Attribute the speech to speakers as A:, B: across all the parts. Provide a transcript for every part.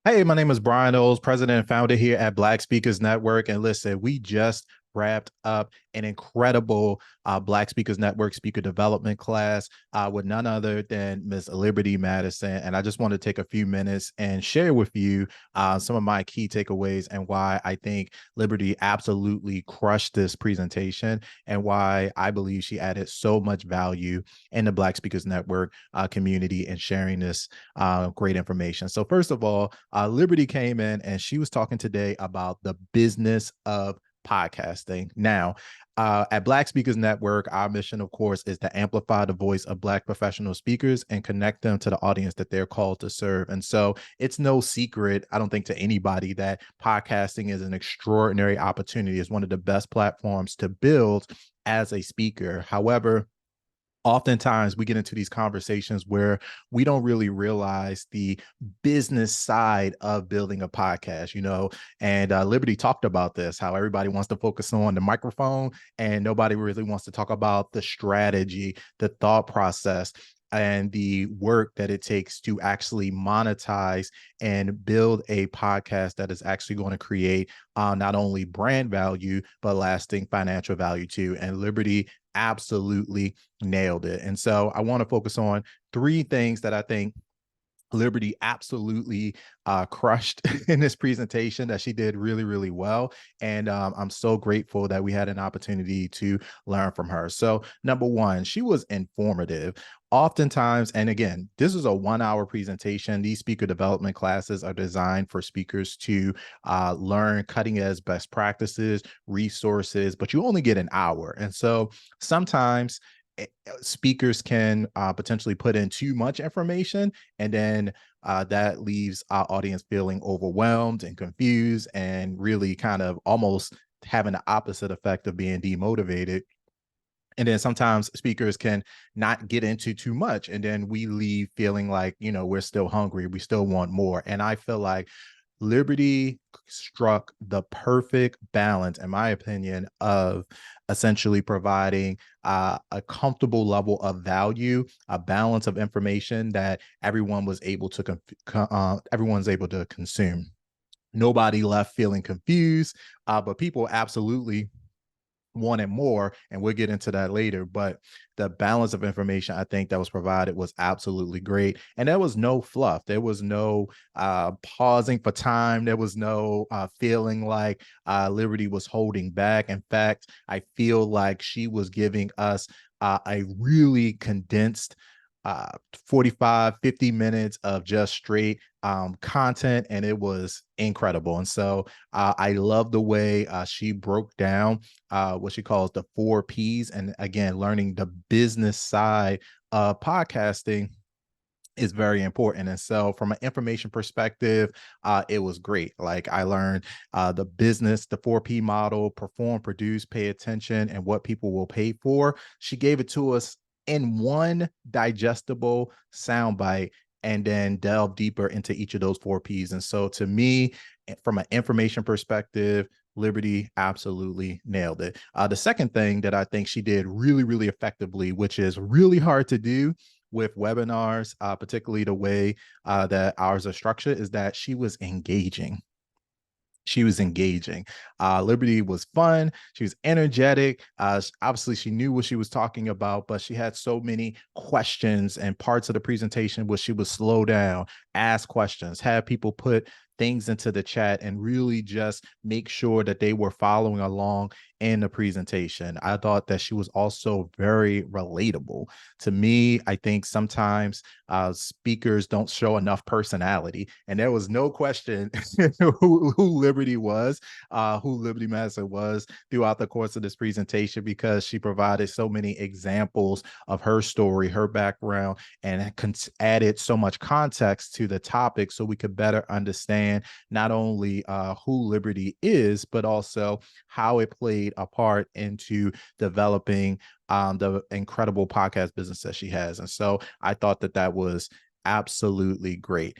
A: Hey, my name is Brian Oles, president and founder here at Black Speakers Network. And listen, we just wrapped up an incredible Black Speakers Network speaker development class with none other than Miss Liberty Madison. And I just want to take a few minutes and share with you some of my key takeaways and why I think Liberty absolutely crushed this presentation and why I believe she added so much value in the Black Speakers Network community and sharing this great information. So first of all, Liberty came in and she was talking today about the business of podcasting. Now, at Black Speakers Network, our mission, of course, is to amplify the voice of Black professional speakers and connect them to the audience that they're called to serve. And so it's no secret, I don't think, to anybody that podcasting is an extraordinary opportunity. It's one of the best platforms to build as a speaker. However, oftentimes we get into these conversations where we don't really realize the business side of building a podcast, and Liberty talked about this, how everybody wants to focus on the microphone and nobody really wants to talk about the strategy, the thought process, and the work that it takes to actually monetize and build a podcast that is actually going to create not only brand value, but lasting financial value too. And Liberty absolutely nailed it. And so I want to focus on three things that I think Liberty absolutely crushed in this presentation that she did really, really well. And I'm so grateful that we had an opportunity to learn from her. So number one, she was informative. Oftentimes, and again, this is a 1 hour presentation. These speaker development classes are designed for speakers to learn cutting edge best practices, resources, but you only get an hour. And so sometimes speakers can potentially put in too much information, and then that leaves our audience feeling overwhelmed and confused and really kind of almost having the opposite effect of being demotivated. And then sometimes speakers can not get into too much, and then we leave feeling like, we're still hungry, we still want more. And I feel like Liberty struck the perfect balance, in my opinion, of essentially providing a comfortable level of value, a balance of information that everyone's able to consume. Nobody left feeling confused, but people absolutely wanted more, and we'll get into that later. But the balance of information I think that was provided was absolutely great, and there was no fluff. There was no pausing for time. There was no feeling like Liberty was holding back. In fact, I feel like she was giving us a really condensed 45 50 minutes of just straight content, and it was incredible. And so I love the way she broke down what she calls the 4 Ps, and again, learning the business side of podcasting is very important. And so from an information perspective, it was great. Like, I learned the business, the 4P model: perform, produce, pay attention, and what people will pay for. She gave it to us in one digestible soundbite, and then delve deeper into each of those 4 Ps. And so to me, from an information perspective, Liberty absolutely nailed it. The second thing that I think she did really, really effectively, which is really hard to do with webinars, particularly the way that ours are structured, is that she was engaging. She was engaging. Liberty was fun. She was energetic. Obviously, she knew what she was talking about, but she had so many questions and parts of the presentation where she would slow down, ask questions, have people put things into the chat, and really just make sure that they were following along in the presentation. I thought that she was also very relatable. To me, I think sometimes speakers don't show enough personality, and there was no question who Liberty was, who Liberty Madison was throughout the course of this presentation, because she provided so many examples of her story, her background, and added so much context to the topic so we could better understand not only who Liberty is, but also how it played a part into developing the incredible podcast business that she has. And so I thought that that was absolutely great.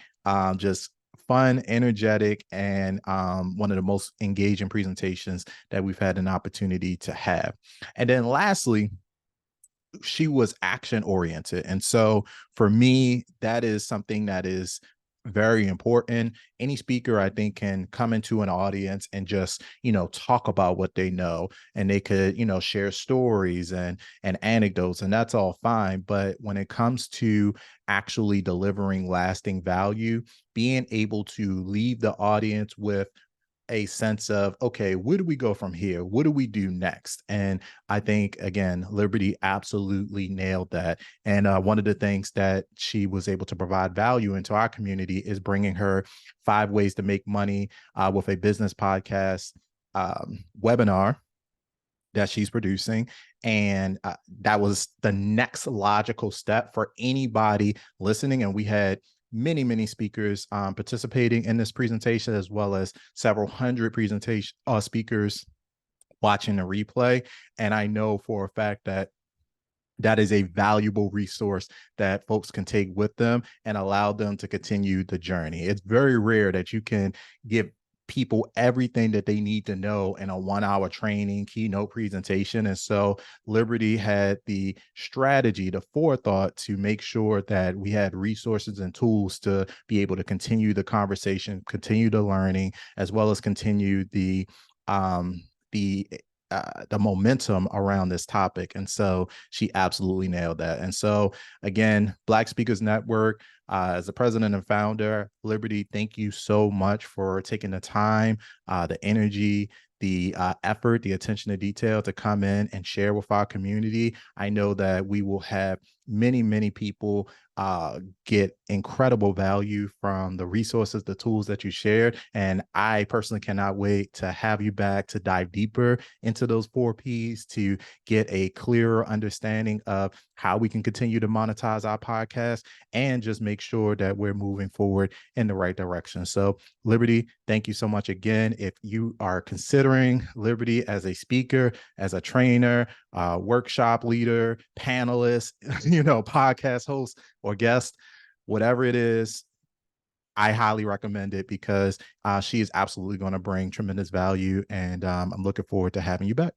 A: Just fun, energetic, and one of the most engaging presentations that we've had an opportunity to have. And then lastly, she was action oriented. And so for me, that is something that is Very important. Any speaker, I think, can come into an audience and just, talk about what they know, and they could, share stories and anecdotes, and that's all fine. But when it comes to actually delivering lasting value, being able to leave the audience with a sense of, okay, where do we go from here? What do we do next? And I think, again, Liberty absolutely nailed that. And one of the things that she was able to provide value into our community is bringing her 5 ways to make money with a business podcast webinar that she's producing. And that was the next logical step for anybody listening. And we had many, many speakers participating in this presentation, as well as several hundred presentation speakers watching the replay. And I know for a fact that that is a valuable resource that folks can take with them and allow them to continue the journey. It's very rare that you can give people everything that they need to know in a 1 hour training keynote presentation. And so Liberty had the strategy, the forethought to make sure that we had resources and tools to be able to continue the conversation, continue the learning, as well as continue um, the the momentum around this topic. And so she absolutely nailed that. And so again, Black Speakers Network, as the president and founder, Liberty, thank you so much for taking the time, the energy, the effort, the attention to detail to come in and share with our community. I know that we will have many, many people get incredible value from the resources, the tools that you shared. And I personally cannot wait to have you back to dive deeper into those 4 Ps, to get a clearer understanding of how we can continue to monetize our podcast and just make sure that we're moving forward in the right direction. So Liberty, thank you so much again. If you are considering Liberty as a speaker, as a trainer, workshop leader, panelist, podcast host or guest, whatever it is, I highly recommend it because she is absolutely going to bring tremendous value. And I'm looking forward to having you back.